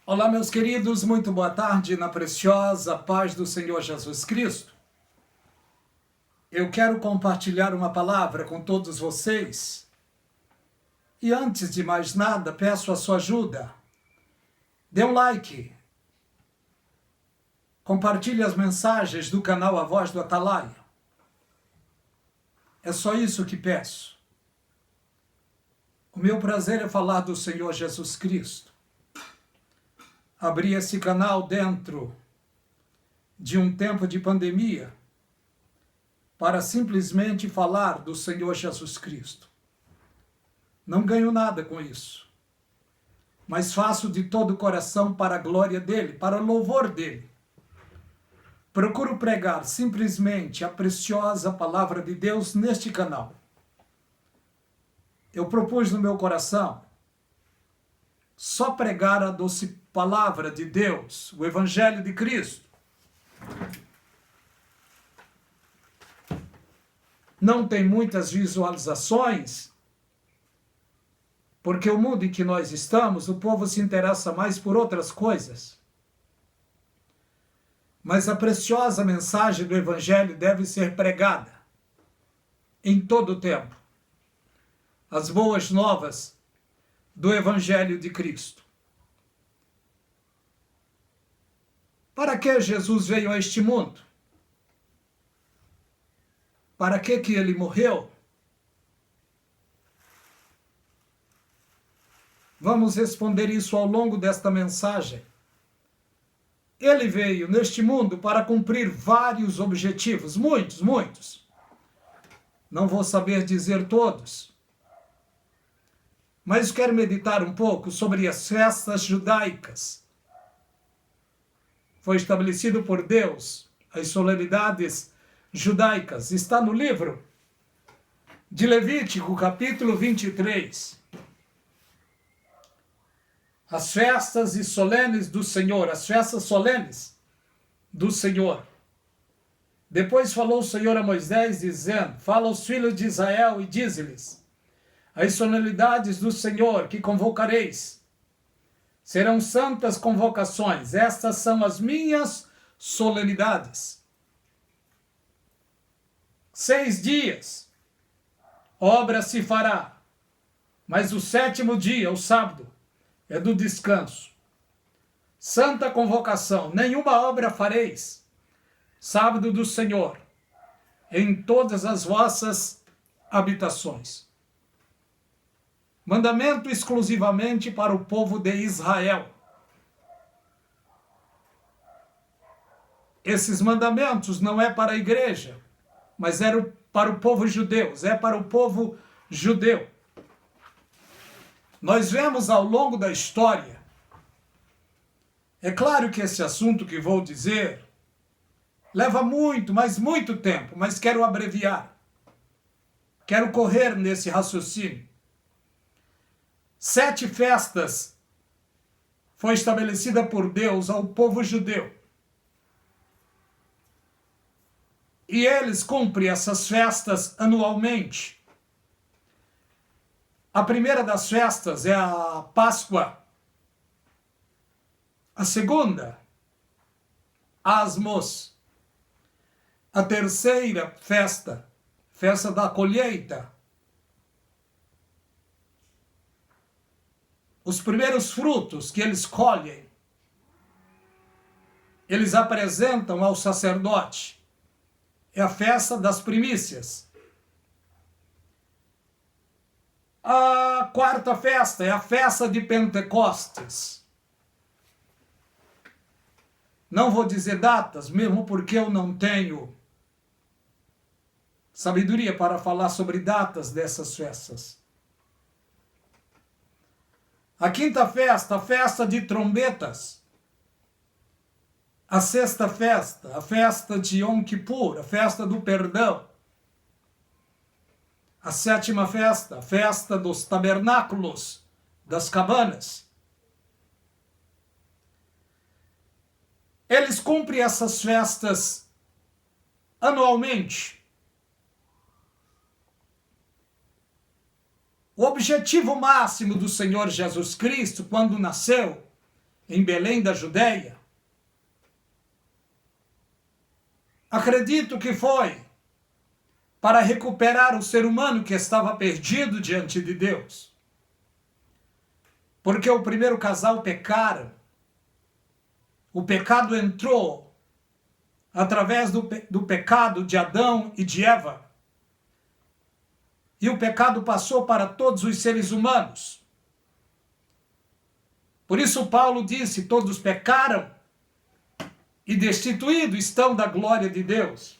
Olá, meus queridos, muito boa tarde na preciosa paz do Senhor Jesus Cristo. Eu quero compartilhar uma palavra com todos vocês. E antes de mais nada, peço a sua ajuda. Dê um like. Compartilhe as mensagens do canal A Voz do Atalaia. É só isso que peço. O meu prazer é falar do Senhor Jesus Cristo. Abri esse canal dentro de um tempo de pandemia para simplesmente falar do Senhor Jesus Cristo. Não ganho nada com isso, mas faço de todo o coração para a glória dele, para o louvor dele. Procuro pregar simplesmente a preciosa palavra de Deus neste canal. Eu propus no meu coração só pregar a doce palavra de Deus, o Evangelho de Cristo. Não tem muitas visualizações, porque o mundo em que nós estamos, o povo se interessa mais por outras coisas. Mas a preciosa mensagem do Evangelho deve ser pregada em todo o tempo. As boas novas do Evangelho de Cristo. Para que Jesus veio a este mundo? Para que ele morreu? Vamos responder isso ao longo desta mensagem. Ele veio neste mundo para cumprir vários objetivos, muitos. Não vou saber dizer todos. Mas quero meditar um pouco sobre as festas judaicas. Foi estabelecido por Deus as solenidades judaicas. Está no livro de Levítico, capítulo 23. As festas e solenes do Senhor, as festas solenes do Senhor. Depois falou o Senhor a Moisés, dizendo: fala aos filhos de Israel e dize-lhes: as solenidades do Senhor que convocareis serão santas convocações. Estas são as minhas solenidades. 6 dias obra se fará, mas o 7º dia, o sábado, é do descanso. Santa convocação, nenhuma obra fareis, sábado do Senhor, em todas as vossas habitações. Mandamento exclusivamente para o povo de Israel. Esses mandamentos não é para a igreja, mas para o povo judeu, é para o povo judeu. Nós vemos ao longo da história, é claro que esse assunto que vou dizer leva muito, mas muito tempo, mas quero abreviar. Quero correr nesse raciocínio. 7 festas foi estabelecida por Deus ao povo judeu. E eles cumprem essas festas anualmente. A primeira das festas é a Páscoa. A segunda, Asmos. A terceira festa, festa da colheita. Os primeiros frutos que eles colhem, eles apresentam ao sacerdote. É a festa das primícias. A quarta festa é a festa de Pentecostes. Não vou dizer datas, mesmo porque eu não tenho sabedoria para falar sobre datas dessas festas. A quinta festa, a festa de trombetas. A sexta festa, a festa de Yom Kippur, a festa do perdão. A sétima festa, a festa dos tabernáculos, das cabanas. Eles cumprem essas festas anualmente. O objetivo máximo do Senhor Jesus Cristo, quando nasceu, em Belém da Judéia? Acredito que foi para recuperar o ser humano que estava perdido diante de Deus. Porque o primeiro casal pecaram. O pecado entrou através do pecado de Adão e de Eva. E o pecado passou para todos os seres humanos. Por isso Paulo disse, todos pecaram e destituídos estão da glória de Deus.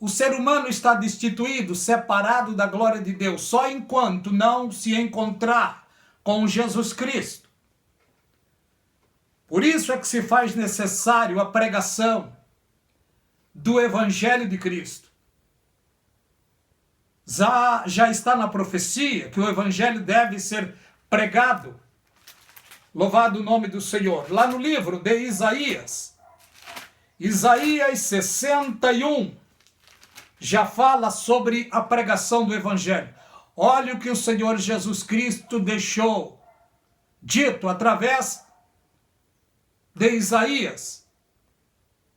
O ser humano está destituído, separado da glória de Deus, só enquanto não se encontrar com Jesus Cristo. Por isso é que se faz necessário a pregação do Evangelho de Cristo. Já está na profecia que o Evangelho deve ser pregado. Louvado o nome do Senhor. Lá no livro de Isaías, Isaías 61, já fala sobre a pregação do Evangelho. Olha o que o Senhor Jesus Cristo deixou dito através de Isaías.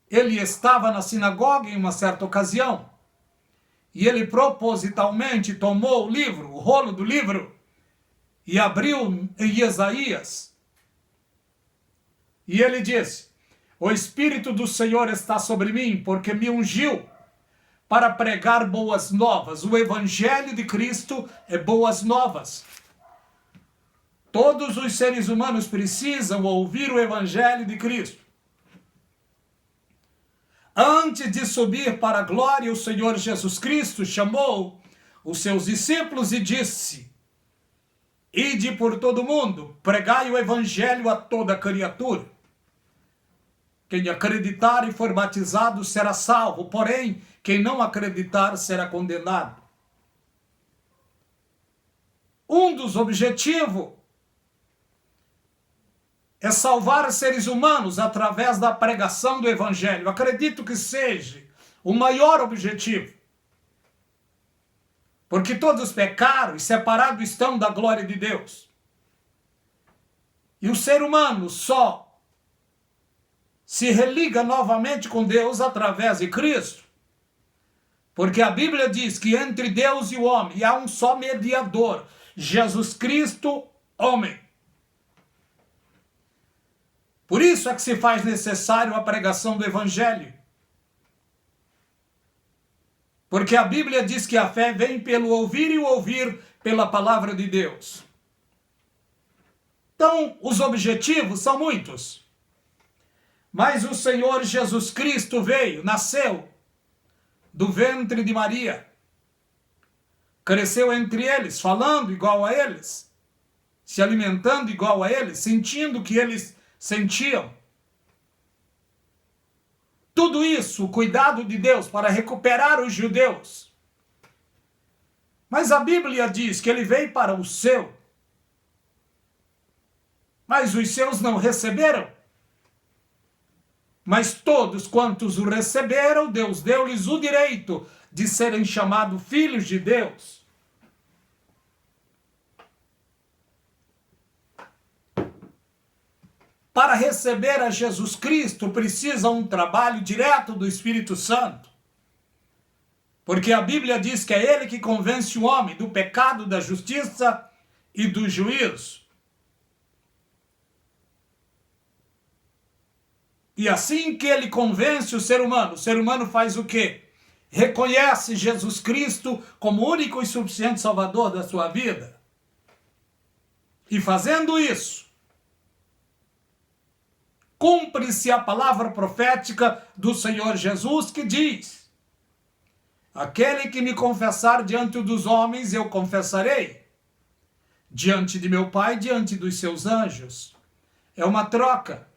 Ele estava na sinagoga em uma certa ocasião e ele propositalmente tomou o livro, o rolo do livro, e abriu em Isaías. E ele disse: o Espírito do Senhor está sobre mim, porque me ungiu para pregar boas novas. O Evangelho de Cristo é boas novas. Todos os seres humanos precisam ouvir o Evangelho de Cristo. Antes de subir para a glória, o Senhor Jesus Cristo chamou os seus discípulos e disse: ide por todo o mundo, pregai o Evangelho a toda criatura. Quem acreditar e for batizado será salvo, porém, quem não acreditar será condenado. Um dos objetivos é salvar seres humanos através da pregação do Evangelho. Acredito que seja o maior objetivo. Porque todos pecaram e separados estão da glória de Deus. E o ser humano só se religa novamente com Deus através de Cristo. Porque a Bíblia diz que entre Deus e o homem há um só mediador, Jesus Cristo, homem. Por isso é que se faz necessário a pregação do Evangelho. Porque a Bíblia diz que a fé vem pelo ouvir e o ouvir pela palavra de Deus. Então, os objetivos são muitos. Mas o Senhor Jesus Cristo veio, nasceu do ventre de Maria. Cresceu entre eles, falando igual a eles, se alimentando igual a eles, sentindo o que eles sentiam. Tudo isso, o cuidado de Deus para recuperar os judeus. Mas a Bíblia diz que ele veio para o seu, mas os seus não receberam. Mas todos quantos o receberam, Deus deu-lhes o direito de serem chamados filhos de Deus. Para receber a Jesus Cristo, precisa um trabalho direto do Espírito Santo. Porque a Bíblia diz que é ele que convence o homem do pecado, da justiça e do juízo. E assim que ele convence o ser humano faz o quê? Reconhece Jesus Cristo como único e suficiente Salvador da sua vida. E fazendo isso, cumpre-se a palavra profética do Senhor Jesus que diz: aquele que me confessar diante dos homens, eu confessarei. Diante de meu Pai, diante dos seus anjos. É uma troca.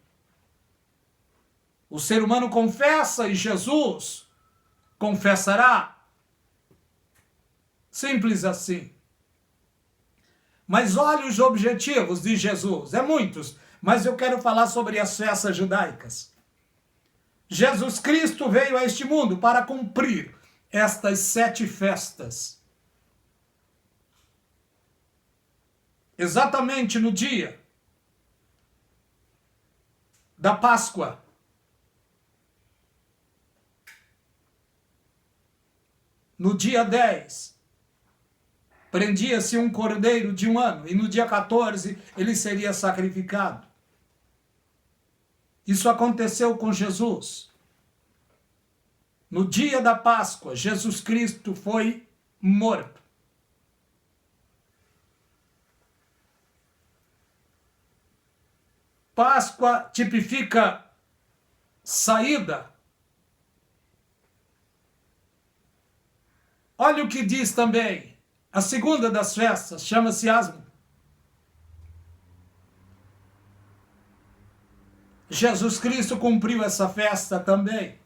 O ser humano confessa e Jesus confessará. Simples assim. Mas olha os objetivos de Jesus. É muitos, mas eu quero falar sobre as festas judaicas. Jesus Cristo veio a este mundo para cumprir estas 7 festas. Exatamente no dia da Páscoa. No dia 10, prendia-se um cordeiro de 1 ano, e no dia 14 ele seria sacrificado. Isso aconteceu com Jesus. No dia da Páscoa, Jesus Cristo foi morto. Páscoa tipifica saída. Olha o que diz também. A segunda das festas chama-se Asmo. Jesus Cristo cumpriu essa festa também,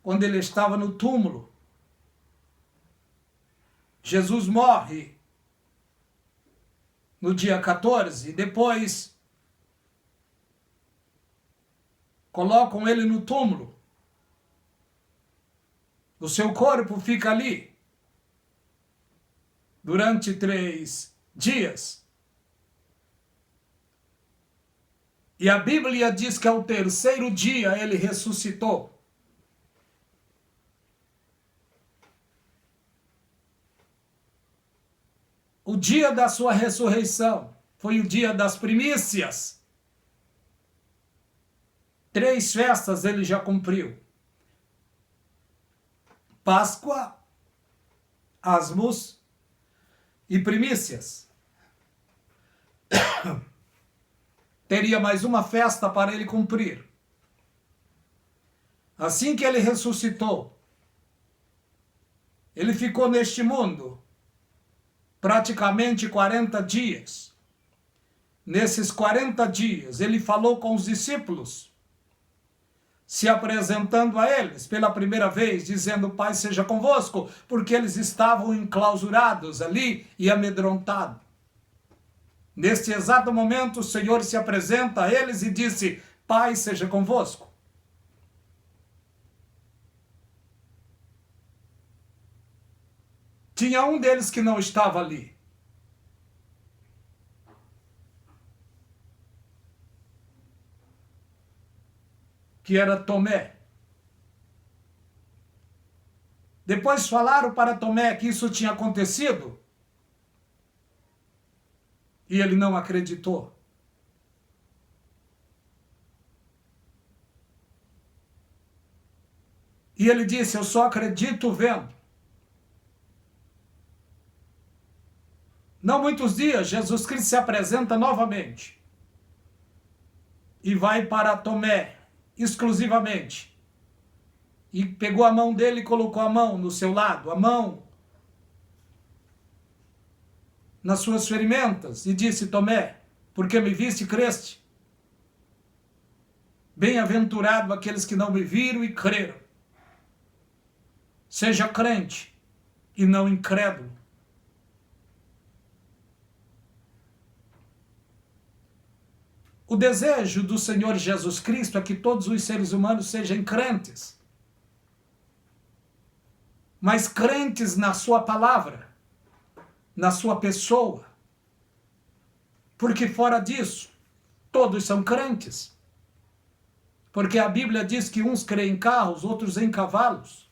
quando ele estava no túmulo. Jesus morre no dia 14, e depois colocam ele no túmulo. O seu corpo fica ali durante 3 dias. E a Bíblia diz que ao 3º dia ele ressuscitou. O dia da sua ressurreição foi o dia das primícias. 3 festas ele já cumpriu: Páscoa, Asmos e primícias. Teria mais uma festa para ele cumprir. Assim que ele ressuscitou, ele ficou neste mundo praticamente 40 dias. Nesses 40 dias, ele falou com os discípulos, se apresentando a eles pela primeira vez, dizendo: Pai seja convosco, porque eles estavam enclausurados ali e amedrontados. Neste exato momento, o Senhor se apresenta a eles e disse: Pai seja convosco. Tinha um deles que não estava ali. Que era Tomé. Depois falaram para Tomé que isso tinha acontecido, e ele não acreditou. E ele disse: eu só acredito vendo. Não muitos dias, Jesus Cristo se apresenta novamente e vai para Tomé exclusivamente. E pegou a mão dele e colocou a mão no seu lado, a mão nas suas ferimentas, e disse: Tomé, porque me viste, creste? Bem-aventurado aqueles que não me viram e creram. Seja crente e não incrédulo. O desejo do Senhor Jesus Cristo é que todos os seres humanos sejam crentes, mas crentes na sua palavra, na sua pessoa, porque fora disso, todos são crentes, porque a Bíblia diz que uns creem em carros, outros em cavalos,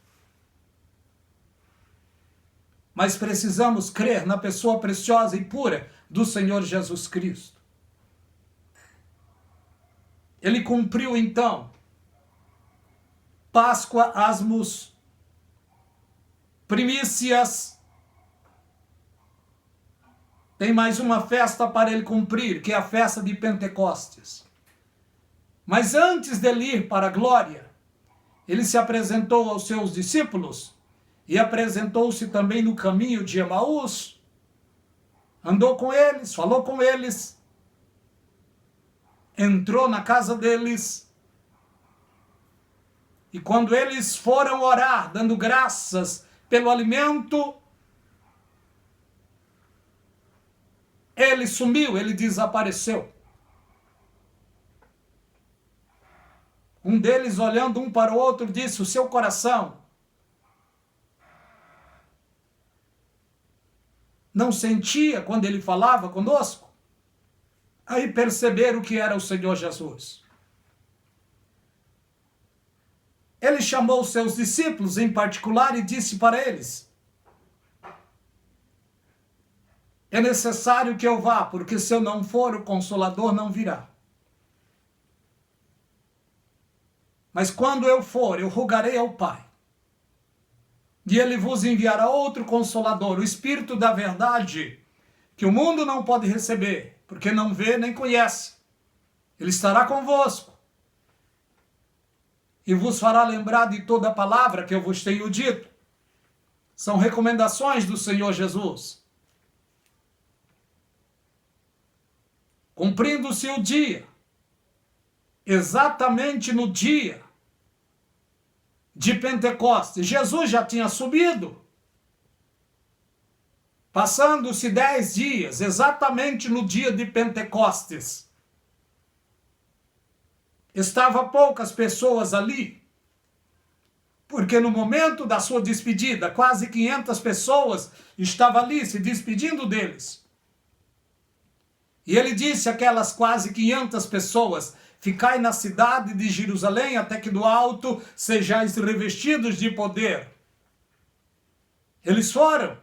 mas precisamos crer na pessoa preciosa e pura do Senhor Jesus Cristo. Ele cumpriu então Páscoa, Asmos, primícias. Tem mais uma festa para ele cumprir, que é a festa de Pentecostes. Mas antes dele ir para a glória, ele se apresentou aos seus discípulos e apresentou-se também no caminho de Emaús. Andou com eles, falou com eles, entrou na casa deles, e quando eles foram orar, dando graças pelo alimento, ele sumiu, ele desapareceu. Um deles, olhando um para o outro, disse: o seu coração não sentia quando ele falava conosco? Aí perceberam que era o Senhor Jesus. Ele chamou os seus discípulos em particular e disse para eles: é necessário que eu vá, porque se eu não for, o Consolador não virá. Mas quando eu for, eu rogarei ao Pai, e Ele vos enviará outro Consolador, o Espírito da verdade, que o mundo não pode receber, porque não vê nem conhece. Ele estará convosco e vos fará lembrar de toda a palavra que eu vos tenho dito. São recomendações do Senhor Jesus. Cumprindo-se o dia, exatamente no dia de Pentecostes, Jesus já tinha subido. Passando-se 10 dias, exatamente no dia de Pentecostes, estavam poucas pessoas ali, porque no momento da sua despedida, quase 500 pessoas estavam ali se despedindo deles. E ele disse àquelas quase 500 pessoas: ficai na cidade de Jerusalém até que do alto sejais revestidos de poder. Eles foram.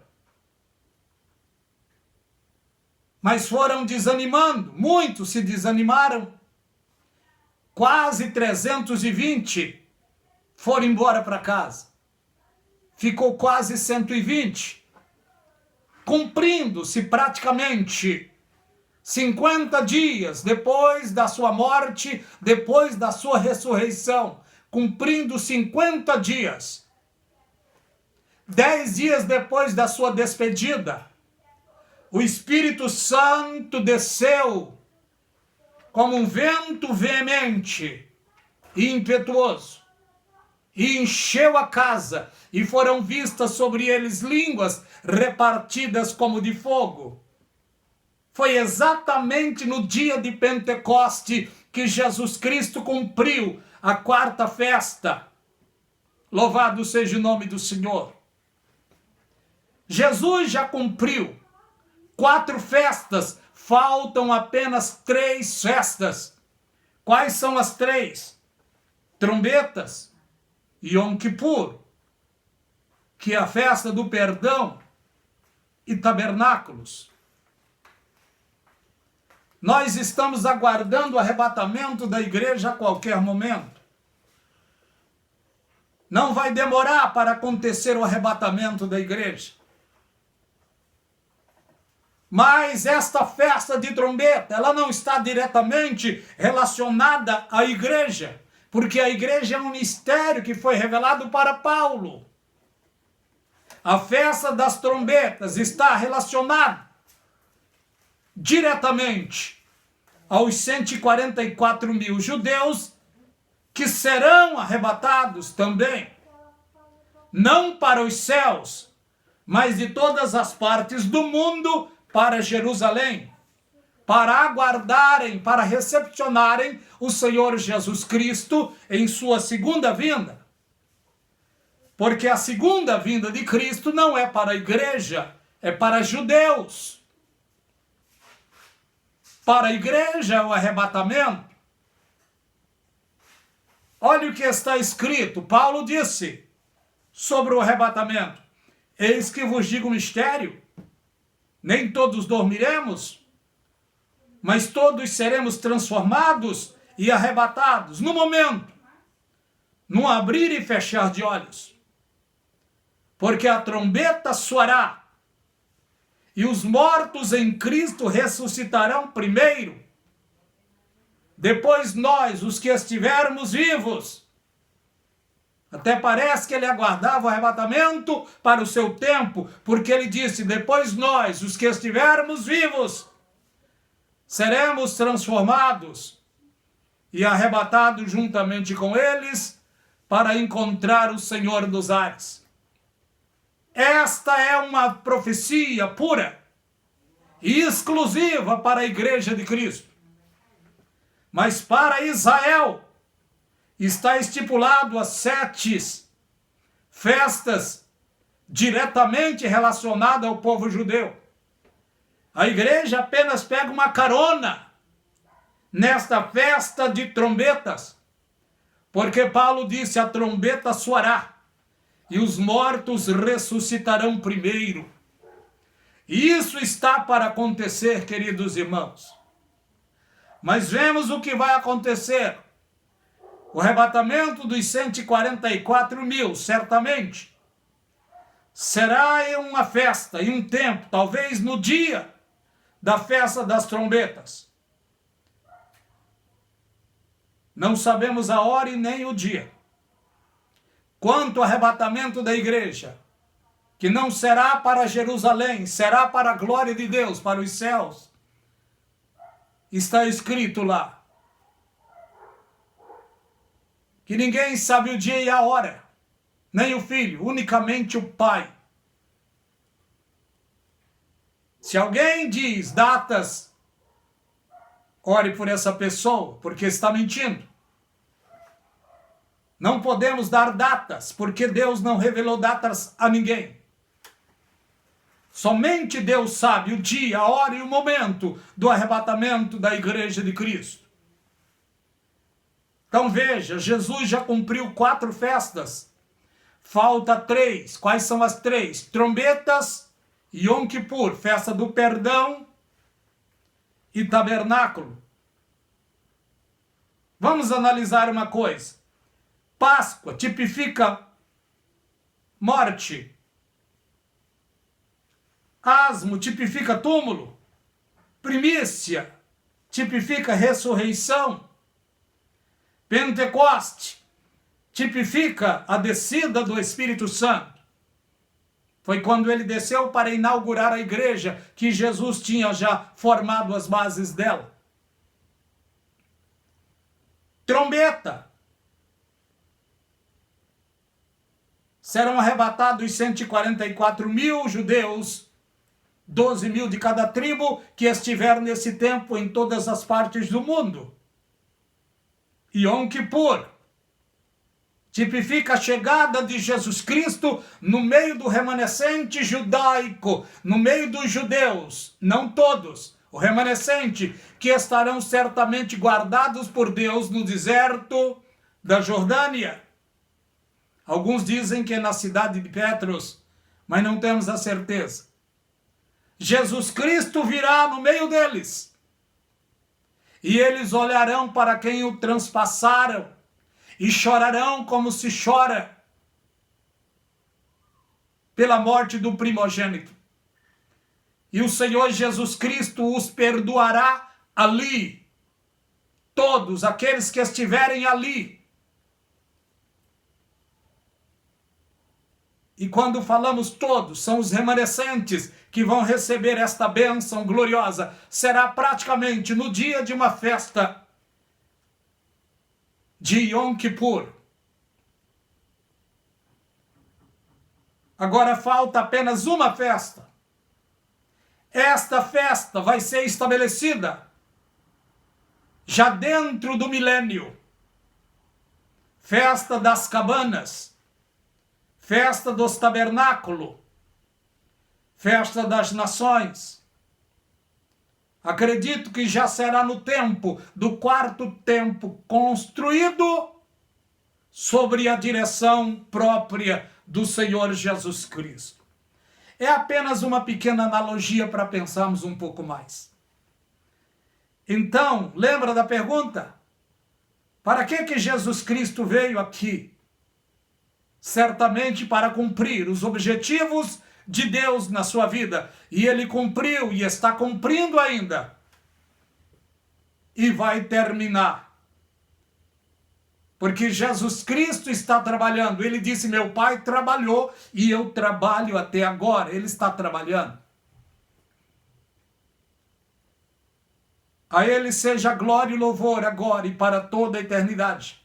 Mas foram desanimando, muitos se desanimaram. Quase 320 foram embora para casa. Ficou quase 120, cumprindo-se praticamente 50 dias depois da sua morte, depois da sua ressurreição, cumprindo 50 dias. 10 dias depois da sua despedida, o Espírito Santo desceu como um vento veemente e impetuoso, e encheu a casa, e foram vistas sobre eles línguas repartidas como de fogo. Foi exatamente no dia de Pentecoste que Jesus Cristo cumpriu a quarta festa. Louvado seja o nome do Senhor. Jesus já cumpriu 4 festas, faltam apenas 3 festas. Quais são as 3? Trombetas, Yom Kippur, que é a festa do perdão, e tabernáculos. Nós estamos aguardando o arrebatamento da igreja a qualquer momento. Não vai demorar para acontecer o arrebatamento da igreja. Mas esta festa de trombeta, ela não está diretamente relacionada à igreja, porque a igreja é um mistério que foi revelado para Paulo. A festa das trombetas está relacionada diretamente aos 144 mil judeus que serão arrebatados também, não para os céus, mas de todas as partes do mundo para Jerusalém, para aguardarem, para recepcionarem o Senhor Jesus Cristo em sua segunda vinda. Porque a segunda vinda de Cristo não é para a igreja, é para judeus. Para a igreja é o arrebatamento. Olha o que está escrito. Paulo disse sobre o arrebatamento: eis que vos digo um mistério, nem todos dormiremos, mas todos seremos transformados e arrebatados no momento, num abrir e fechar de olhos. Porque a trombeta soará, e os mortos em Cristo ressuscitarão primeiro. Depois nós, os que estivermos vivos. Até parece que ele aguardava o arrebatamento para o seu tempo, porque ele disse: depois nós, os que estivermos vivos, seremos transformados e arrebatados juntamente com eles para encontrar o Senhor dos ares. Esta é uma profecia pura e exclusiva para a igreja de Cristo. Mas para Israel está estipulado as 7 festas diretamente relacionadas ao povo judeu. A igreja apenas pega uma carona nesta festa de trombetas, porque Paulo disse: a trombeta soará e os mortos ressuscitarão primeiro. E isso está para acontecer, queridos irmãos. Mas vemos o que vai acontecer. O arrebatamento dos 144 mil, certamente, será em uma festa, em um tempo, talvez no dia da festa das trombetas. Não sabemos a hora e nem o dia. Quanto ao arrebatamento da igreja, que não será para Jerusalém, será para a glória de Deus, para os céus, está escrito lá que ninguém sabe o dia e a hora, nem o Filho, unicamente o Pai. Se alguém diz datas, ore por essa pessoa, porque está mentindo. Não podemos dar datas, porque Deus não revelou datas a ninguém. Somente Deus sabe o dia, a hora e o momento do arrebatamento da igreja de Cristo. Então veja, Jesus já cumpriu 4 festas. Falta 3. Quais são as 3? Trombetas, Yom Kippur, festa do perdão e tabernáculo. Vamos analisar uma coisa. Páscoa tipifica morte. Asmo tipifica túmulo. Primícia tipifica ressurreição. Pentecoste tipifica a descida do Espírito Santo. Foi quando ele desceu para inaugurar a igreja que Jesus tinha já formado as bases dela. Trombeta. Serão arrebatados 144 mil judeus, 12 mil de cada tribo, que estiver nesse tempo em todas as partes do mundo. Yom Kippur tipifica a chegada de Jesus Cristo no meio do remanescente judaico, no meio dos judeus, não todos, o remanescente, que estarão certamente guardados por Deus no deserto da Jordânia. Alguns dizem que é na cidade de Petros, mas não temos a certeza. Jesus Cristo virá no meio deles. E eles olharão para quem o transpassaram e chorarão como se chora pela morte do primogênito. E o Senhor Jesus Cristo os perdoará ali. Todos aqueles que estiverem ali. E quando falamos todos, são os remanescentes que vão receber esta bênção gloriosa. Será praticamente no dia de uma festa de Yom Kippur. Agora falta apenas uma festa. Esta festa vai ser estabelecida já dentro do milênio. Festa das cabanas. Festa dos tabernáculos, festa das nações. Acredito que já será no tempo do 4º templo construído sobre a direção própria do Senhor Jesus Cristo. É apenas uma pequena analogia para pensarmos um pouco mais. Então, lembra da pergunta? Para que Jesus Cristo veio aqui? Certamente para cumprir os objetivos de Deus na sua vida. E ele cumpriu e está cumprindo ainda. E vai terminar. Porque Jesus Cristo está trabalhando. Ele disse: meu Pai trabalhou e eu trabalho até agora. Ele está trabalhando. A ele seja glória e louvor agora e para toda a eternidade.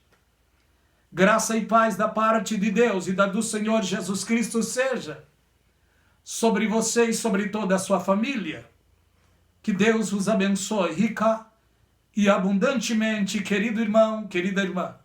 Graça e paz da parte de Deus e da do Senhor Jesus Cristo seja sobre você e sobre toda a sua família. Que Deus vos abençoe rica e abundantemente, querido irmão, querida irmã.